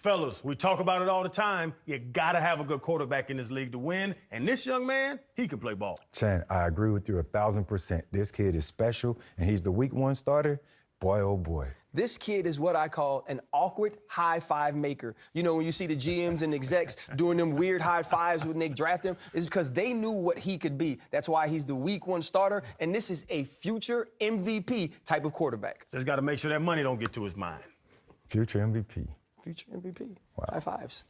Fellas, we talk about it all the time. You got to have a good quarterback in this league to win. And this young man, he can play ball. Chan, I agree with you 1,000%. This kid is special, and he's the week 1 starter. Boy, oh boy. This kid is what I call an awkward high five maker. You know, when you see the GMs and execs doing them weird high fives when they draft him, it's because they knew what he could be. That's why he's the week 1 starter, and this is a future MVP type of quarterback. Just got to make sure that money don't get to his mind. Future MVP. Future MVP. Wow. High fives.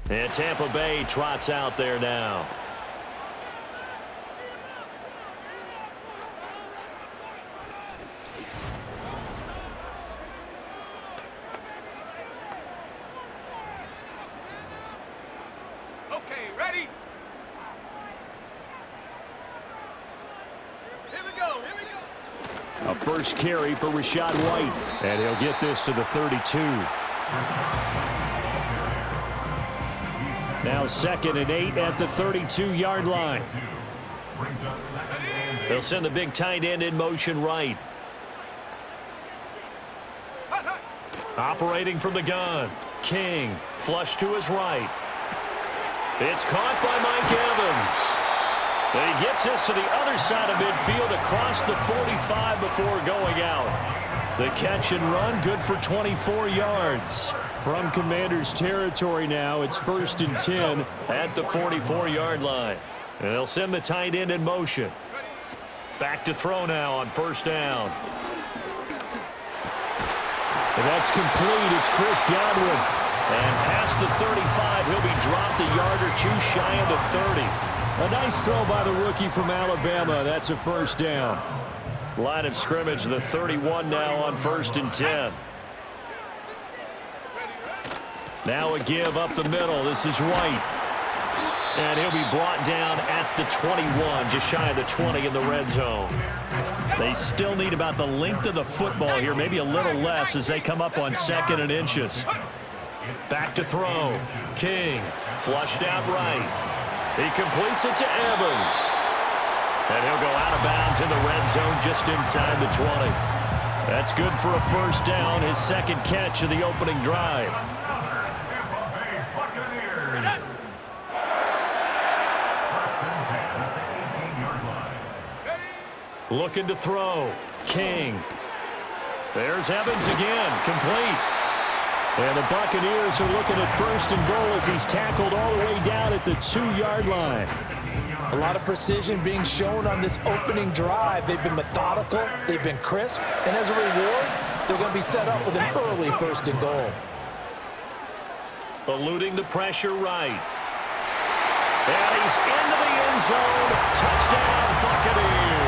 And Tampa Bay trots out there now. Okay, ready? Here we go, here we go. A first carry for Rachaad White. And he'll get this to the 32. Now 2nd and 8 at the 32-yard line. They'll send the big tight end in motion right. Operating from the gun. King, flush to his right. It's caught by Mike Evans. And he gets this to the other side of midfield across the 45 before going out. The catch and run, good for 24 yards. From Commanders territory now, it's 1st and 10 at the 44-yard line. And they'll send the tight end in motion. Back to throw now on 1st down. And that's complete. It's Chris Godwin. And past the 35, he'll be dropped a yard or 2 shy of the 30. A nice throw by the rookie from Alabama. That's a 1st down. Line of scrimmage, the 31 now on 1st and 10. Now a give up the middle. This is White. And he'll be brought down at the 21, just shy of the 20 in the red zone. They still need about the length of the football here, maybe a little less as they come up on 2nd and inches. Back to throw. King, flushed out right. He completes it to Evans. And he'll go out of bounds in the red zone just inside the 20. That's good for a 1st down, his 2nd catch of the opening drive. Looking to throw. King. There's Evans again. Complete. And the Buccaneers are looking at 1st and goal as he's tackled all the way down at the 2-yard line. A lot of precision being shown on this opening drive. They've been methodical. They've been crisp. And as a reward, they're going to be set up with an early 1st and goal. Eluding the pressure right. And he's into the end zone. Touchdown, Buccaneers.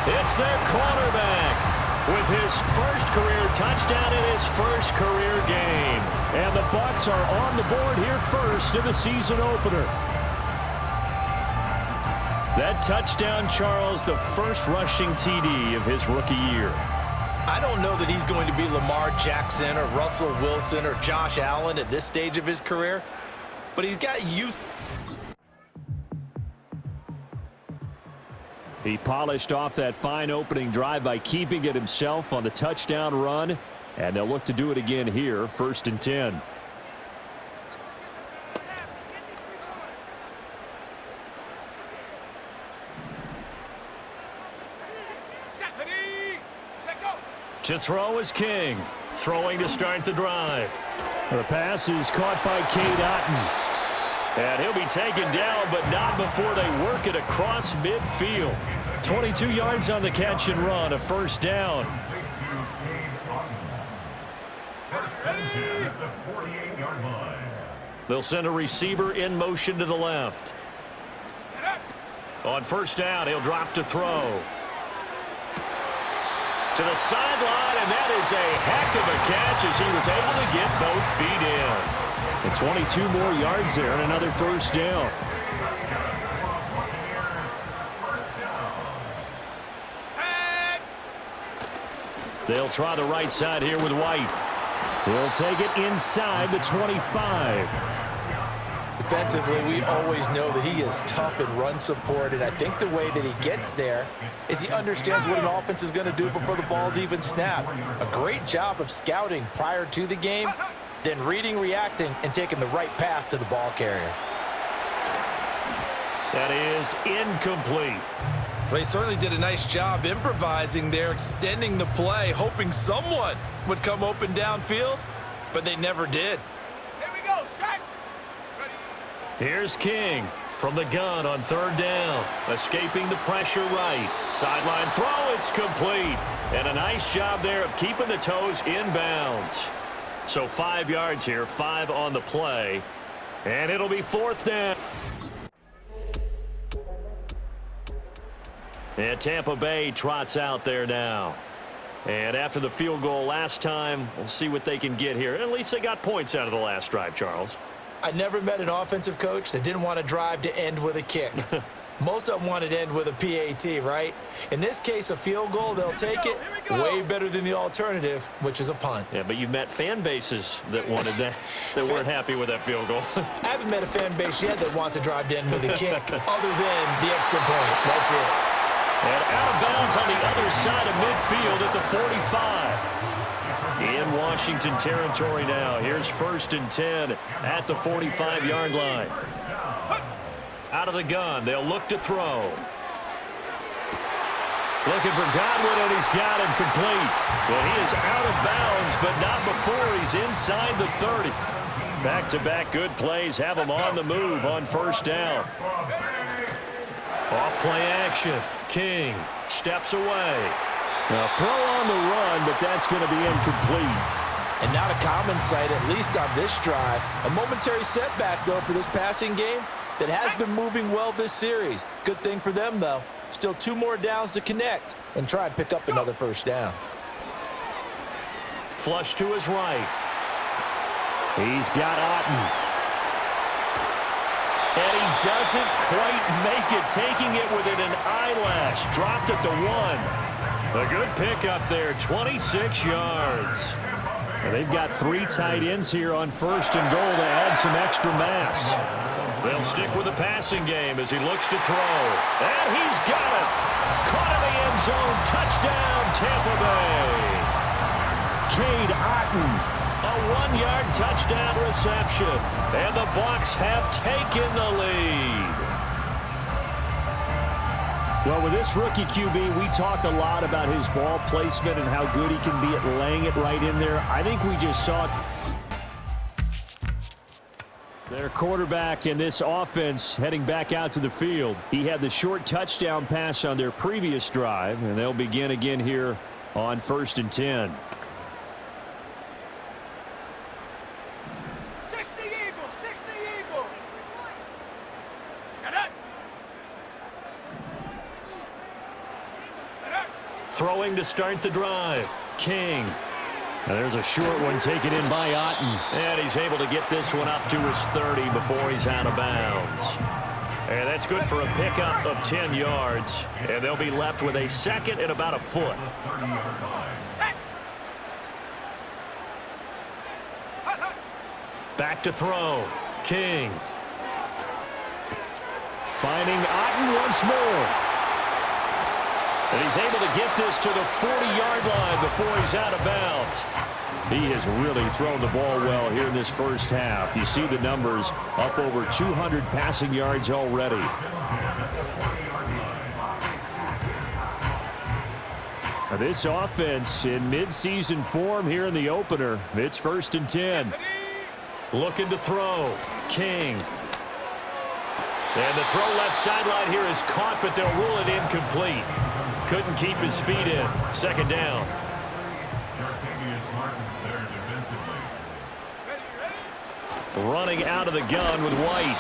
It's their cornerback with his 1st career touchdown in his 1st career game. And the Bucs are on the board here first in the season opener. That touchdown, Charles, the 1st rushing TD of his rookie year. I don't know that he's going to be Lamar Jackson or Russell Wilson or Josh Allen at this stage of his career, but he's got youth. He polished off that fine opening drive by keeping it himself on the touchdown run, and they'll look to do it again here, 1st and 10. To throw is King. Throwing to start the drive. The pass is caught by Cade Otton. And he'll be taken down, but not before they work it across midfield. 22 yards on the catch and run, a 1st down. They'll send a receiver in motion to the left. On 1st down, he'll drop to throw. To the sideline, and that is a heck of a catch as he was able to get both feet in. And 22 more yards there and another first down. They'll try the right side here with White. He'll take it inside the 25. Defensively, we always know that he is tough in run support, and I think the way that he gets there is he understands what an offense is going to do before the ball's even snapped. A great job of scouting prior to the game, then reading, reacting, and taking the right path to the ball carrier. That is incomplete. Well, he certainly did a nice job improvising there, extending the play, hoping someone would come open downfield, but they never did. Here we go, shot. Ready. Here's King from the gun on third down. Escaping the pressure right. Sideline throw, it's complete. And a nice job there of keeping the toes in bounds. So 5 yards here, 5 on the play. And it'll be fourth down. And Tampa Bay trots out there now. And after the field goal last time, we'll see what they can get here. At least they got points out of the last drive, Charles. I never met an offensive coach that didn't want to drive to end with a kick. Most of them wanted to end with a PAT, right? In this case, a field goal, they'll take it. Way better than the alternative, which is a punt. Yeah, but you've met fan bases that wanted that, that weren't happy with that field goal. I haven't met a fan base yet that wants to drive to end with a kick, other than the extra point. That's it. And out of bounds on the other side of midfield at the 45. In Washington territory now. Here's 1st and 10 at the 45-yard line. Out of the gun, they'll look to throw. Looking for Godwin, and he's got him complete. Well, he is out of bounds, but not before he's inside the 30. Back-to-back good plays have him on the move on first down. Off play action. King steps away. Now throw on the run, but that's going to be incomplete. And not a common sight, at least on this drive. A momentary setback, though, for this passing game that has been moving well this series. Good thing for them, though. Still 2 more downs to connect and try and pick up another first down. Flush to his right. He's got Otten. And he doesn't quite make it, taking it within an eyelash. Dropped at the 1. A good pickup there, 26 yards. And they've got 3 tight ends here on 1st and goal to add some extra mass. They'll stick with the passing game as he looks to throw. And he's got it. Caught in the end zone. Touchdown, Tampa Bay. Cade Otten. A 1-yard touchdown reception. And the Bucs have taken the lead. Well, with this rookie QB, we talk a lot about his ball placement and how good he can be at laying it right in there. I think we just saw their quarterback in this offense heading back out to the field. He had the short touchdown pass on their previous drive, and they'll begin again here on 1st and 10. 60 Eagles, 60 Eagles. Shut up. Shut up. Throwing to start the drive. King. Now there's a short one taken in by Otten. And he's able to get this one up to his 30 before he's out of bounds. And that's good for a pickup of 10 yards. And they'll be left with a 2nd and about a foot. Back to throw. King. Finding Otten once more. And he's able to get this to the 40-yard line before he's out of bounds. He has really thrown the ball well here in this first half. You see the numbers, up over 200 passing yards already. Now this offense in midseason form here in the opener. It's 1st and 10. Looking to throw. King. And the throw left sideline here is caught, but they'll rule it incomplete. Couldn't keep his feet in. 2nd down. Running out of the gun with White.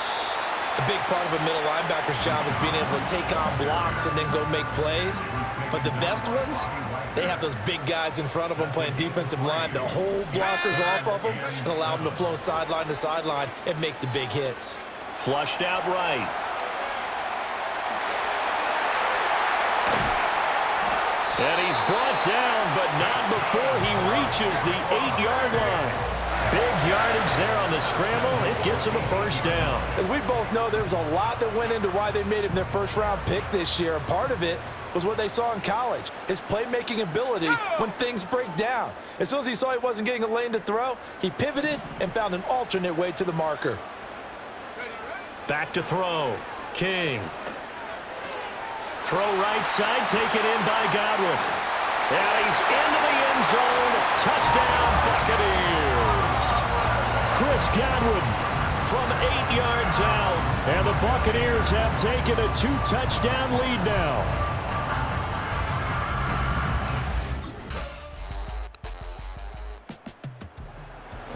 A big part of a middle linebacker's job is being able to take on blocks and then go make plays. But the best ones, They have those big guys in front of them playing defensive line to hold blockers off of them and allow them to flow sideline to sideline and make the big hits. Flushed out right. And he's brought down, but not before he reaches the 8-yard line. Big yardage there on the scramble. It gets him a first down. As we both know, there was a lot that went into why they made him their first-round pick this year. And part of it was what they saw in college, his playmaking ability when things break down. As soon as he saw he wasn't getting a lane to throw, he pivoted and found an alternate way to the marker. Back to throw. King. Throw right side, taken in by Godwin. And he's into the end zone. Touchdown, Buccaneers. Chris Godwin from 8 yards out. And the Buccaneers have taken a 2-touchdown lead now.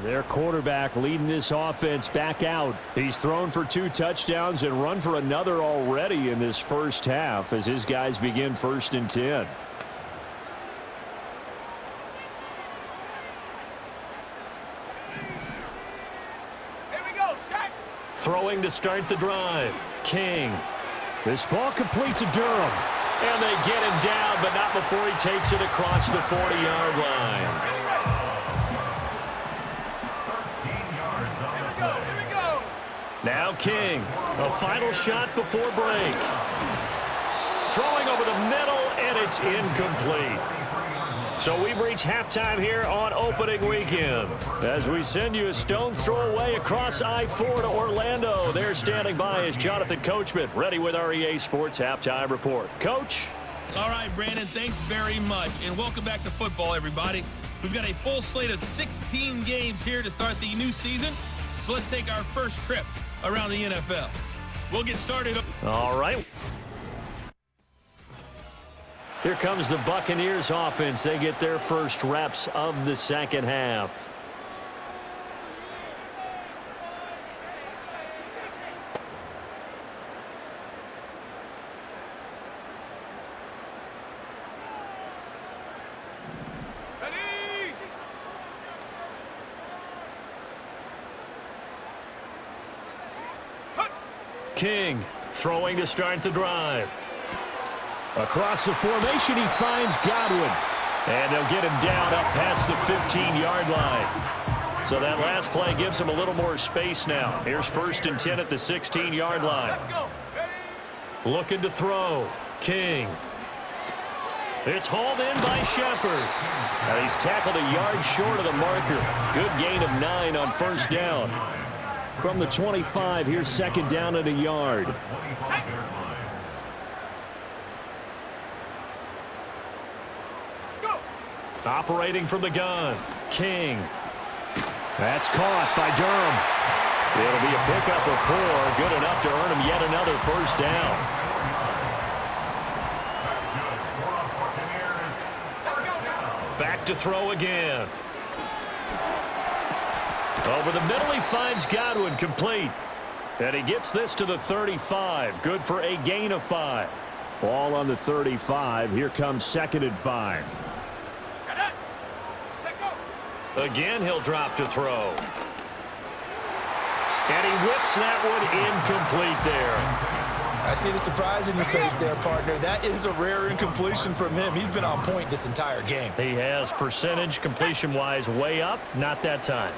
Their quarterback leading this offense back out. He's thrown for 2 touchdowns and run for another already in this first half as his guys begin 1st and 10. Here we go, Shaq. Throwing to start the drive. King. This ball complete to Durham. And they get him down, but not before he takes it across the 40-yard line. Now King, a final shot before break. Throwing over the middle, and it's incomplete. So we've reached halftime here on opening weekend. As we send you a stone's throw away across I-4 to Orlando. There standing by is Jonathan Coachman, ready with our EA Sports Halftime Report. Coach? All right, Brandon, thanks very much. And welcome back to football, everybody. We've got a full slate of 16 games here to start the new season. So let's take our first trip around the NFL. We'll get started. All right. Here comes the Buccaneers offense. They get their first reps of the second half. King throwing to start the drive. Across the formation, he finds Godwin. And they'll get him down up past the 15-yard line. So that last play gives him a little more space now. Here's 1st and 10 at the 16-yard line. Looking to throw. King. It's hauled in by Shepard. And he's tackled a yard short of the marker. Good gain of 9 on 1st down. From the 25, here's 2nd down and a yard. Operating from the gun. King. That's caught by Durham. It'll be a pickup of 4. Good enough to earn him yet another 1st down. Back to throw again. Over the middle, he finds Godwin, complete. And he gets this to the 35. Good for a gain of 5. Ball on the 35. Here comes 2nd and 5. Again, he'll drop to throw. And he whips that one incomplete there. I see the surprise in your face there, partner. That is a rare incompletion from him. He's been on point this entire game. He has percentage completion-wise way up. Not that time.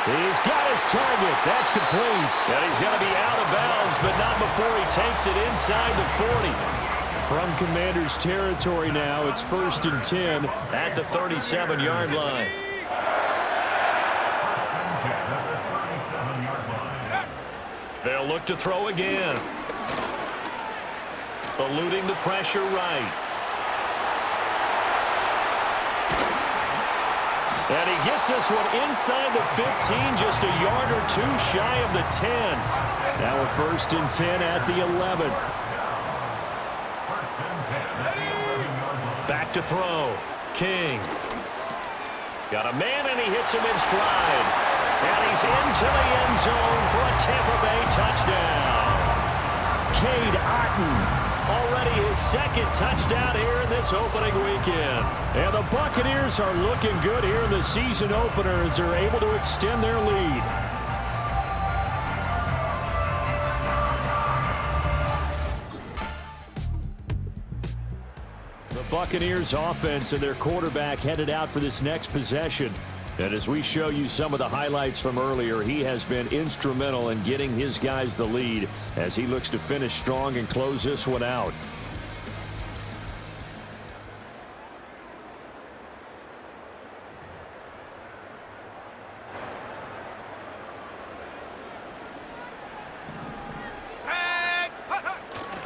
He's got his target. That's complete. And he's going to be out of bounds, but not before he takes it inside the 40. From Commander's territory now, it's 1st and 10 at the 37-yard line. They'll look to throw again. Eluding the pressure right. And he gets this one inside the 15, just a yard or 2 shy of the 10. Now a 1st and 10 at the 11. Back to throw. King. Got a man, and he hits him in stride. And he's into the end zone for a Tampa Bay touchdown. Cade Otton Already his second touchdown here in this opening weekend. And the Buccaneers are looking good here in the season opener as they're able to extend their lead. The Buccaneers offense and their quarterback headed out for this next possession. And as we show you some of the highlights from earlier, he has been instrumental in getting his guys the lead as he looks to finish strong and close this one out.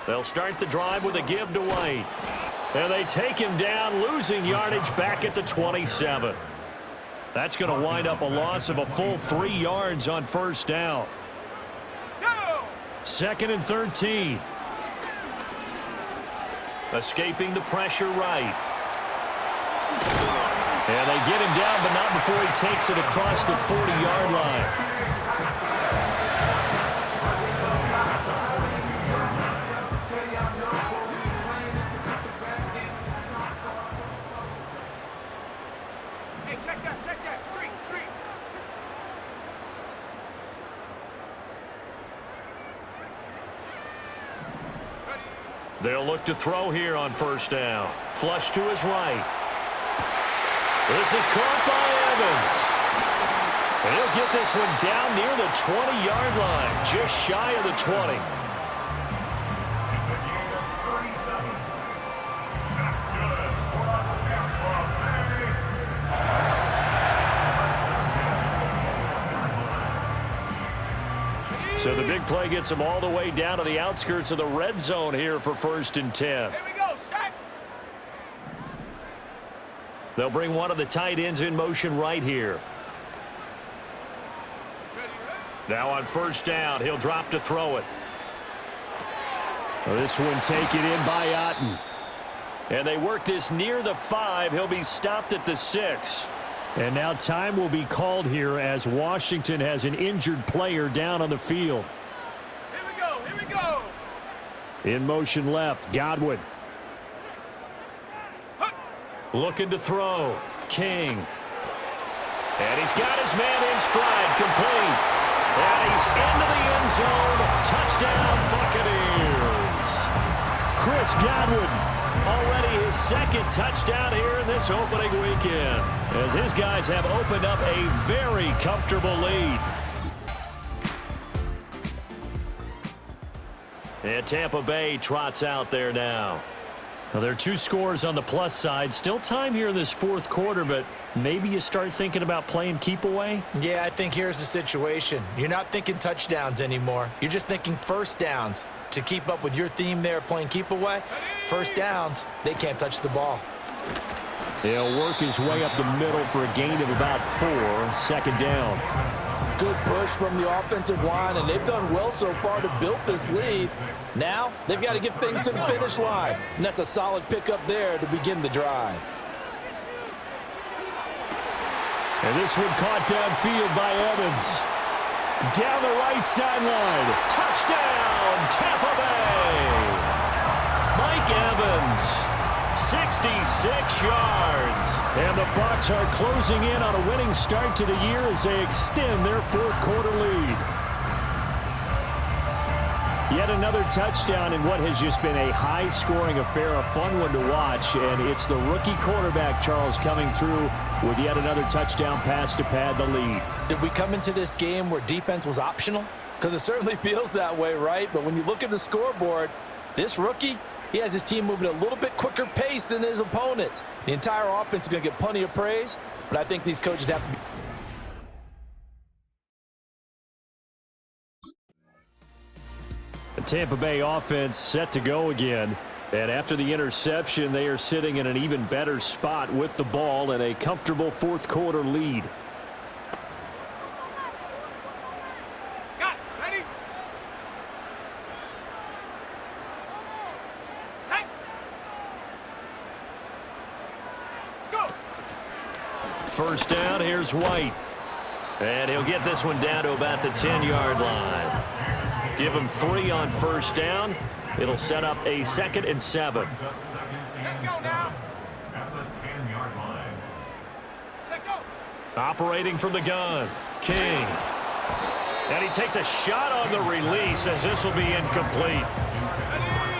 They'll start the drive with a give to White. And they take him down, losing yardage back at the 27. That's going to wind up a loss of a full 3 yards on first down. Second and 13. Escaping the pressure right. And they get him down, but not before he takes it across the 40-yard line. They'll look to throw here on first down. Flush to his right. This is caught by Evans. And he'll get this one down near the 20-yard line, just shy of the 20. So the big play gets them all the way down to the outskirts of the red zone here for 1st and 10. Here we go, sack. They'll bring one of the tight ends in motion right here. Now on first down, he'll drop to throw it. This one taken in by Otten. And they work this near the 5. He'll be stopped at the 6. And now time will be called here as Washington has an injured player down on the field. Here we go, here we go. In motion left, Godwin. Looking to throw, King. And he's got his man in stride, complete. And he's into the end zone. Touchdown, Buccaneers. Chris Godwin. Already his second touchdown here in this opening weekend, as his guys have opened up a very comfortable lead. And Tampa Bay trots out there now. Now, there are 2 scores on the plus side. Still time here in this 4th quarter, but maybe you start thinking about playing keep away? Yeah, I think here's the situation. You're not thinking touchdowns anymore. You're just thinking first downs. To keep up with your theme there, playing keep away, first downs, they can't touch the ball. He'll work his way up the middle for a gain of about 4, 2nd down. Good push from the offensive line, and they've done well so far to build this lead. Now, they've got to get things to the finish line, and that's a solid pickup there to begin the drive. And this one caught downfield by Evans. Down the right sideline. Touchdown, Tampa Bay. Mike Evans, 66 yards. And the Bucs are closing in on a winning start to the year as they extend their 4th quarter lead. Yet another touchdown in what has just been a high-scoring affair, a fun one to watch. And it's the rookie quarterback, Charles, coming through with yet another touchdown pass to pad the lead. Did we come into this game where defense was optional? Because it certainly feels that way, right? But when you look at the scoreboard, this rookie, he has his team moving at a little bit quicker pace than his opponents. The entire offense is going to get plenty of praise, but I think these coaches have to be... The Tampa Bay offense set to go again. And after the interception, they are sitting in an even better spot with the ball and a comfortable 4th quarter lead. Got it. Ready? Set. Go. First down, here's White. And he'll get this one down to about the 10-yard line. Give him 3 on first down. It'll set up a 2nd and 7. Let's go now. Set, go. Operating from the gun, King. And he takes a shot on the release as this will be incomplete.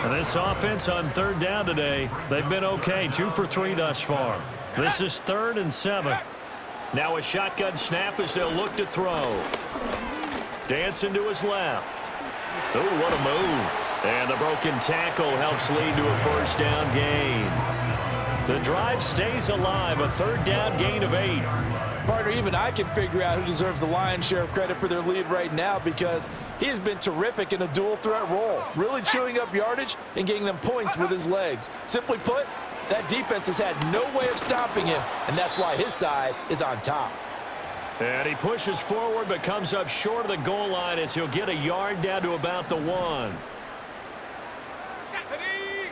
And this offense on 3rd down today, they've been okay, 2 for 3 thus far. This is 3rd and 7. Now a shotgun snap as they'll look to throw. Dancing to his left. Oh, what a move. And the broken tackle helps lead to a 1st down gain. The drive stays alive, a 3rd down gain of 8. Partner, even I can figure out who deserves the lion's share of credit for their lead right now because he has been terrific in a dual threat role, really chewing up yardage and getting them points with his legs. Simply put, that defense has had no way of stopping him, and that's why his side is on top. And he pushes forward but comes up short of the goal line as he'll get a yard down to about the 1. Ready.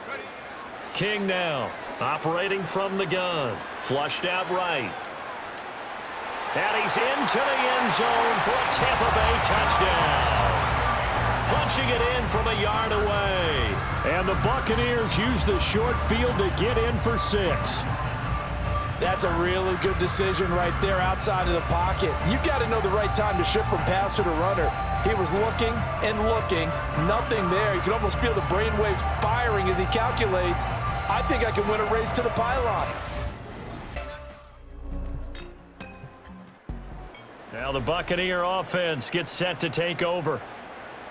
Ready. King now, operating from the gun. Flushed out right. And he's into the end zone for a Tampa Bay touchdown. Punching it in from a yard away. And the Buccaneers use the short field to get in for 6. That's a really good decision right there outside of the pocket. You've got to know the right time to shift from passer to runner. He was looking and looking, nothing there. You can almost feel the brainwaves firing as he calculates, I think I can win a race to the pylon. Now the Buccaneer offense gets set to take over.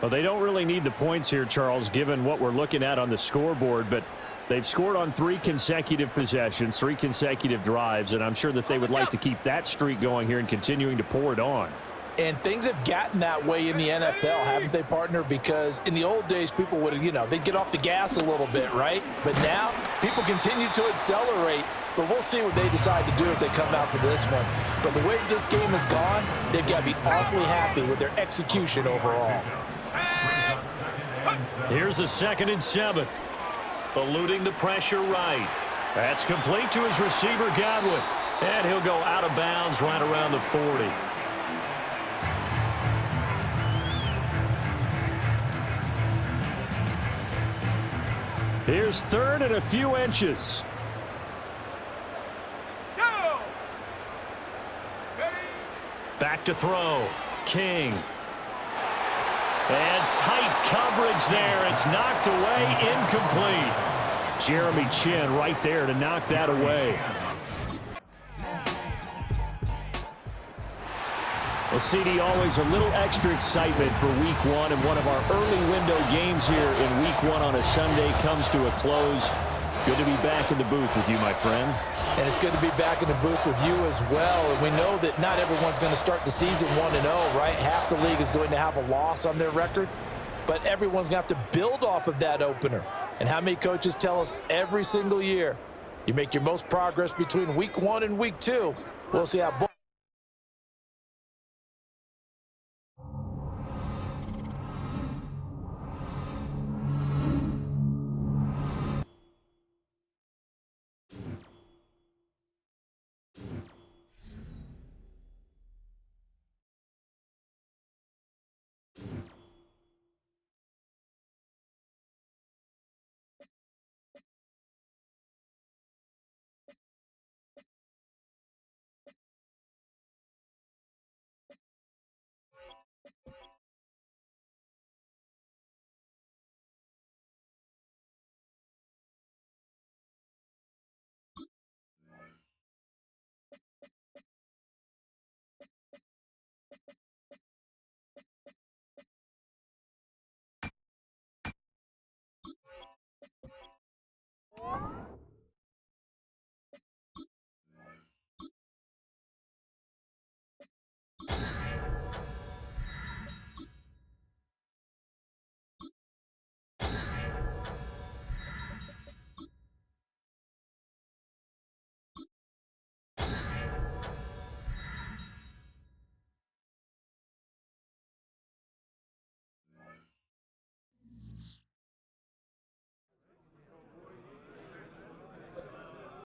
Well, they don't really need the points here, Charles, given what we're looking at on the scoreboard, but they've scored on 3 consecutive possessions, 3 consecutive drives, and I'm sure that they would like to keep that streak going here and continuing to pour it on. And things have gotten that way in the NFL, haven't they, partner? Because in the old days, people would, they'd get off the gas a little bit, right? But now, people continue to accelerate. But we'll see what they decide to do as they come out for this one. But the way this game has gone, they've got to be awfully happy with their execution overall. Here's a 2nd and 7. Eluding the pressure right. That's complete to his receiver, Godwin. And he'll go out of bounds right around the 40. Here's 3rd and a few inches. Go. Ready. Back to throw. King. And tight coverage there. It's knocked away, incomplete. Jeremy Chin right there to knock that away. Well, CD, always a little extra excitement for Week 1, and one of our early window games here in Week 1 on a Sunday comes to a close. Good to be back in the booth with you, my friend. And it's good to be back in the booth with you as well. And we know that not everyone's going to start the season 1-0, right? Half the league is going to have a loss on their record. But everyone's going to have to build off of that opener. And how many coaches tell us every single year, you make your most progress between Week 1 and Week 2. We'll see how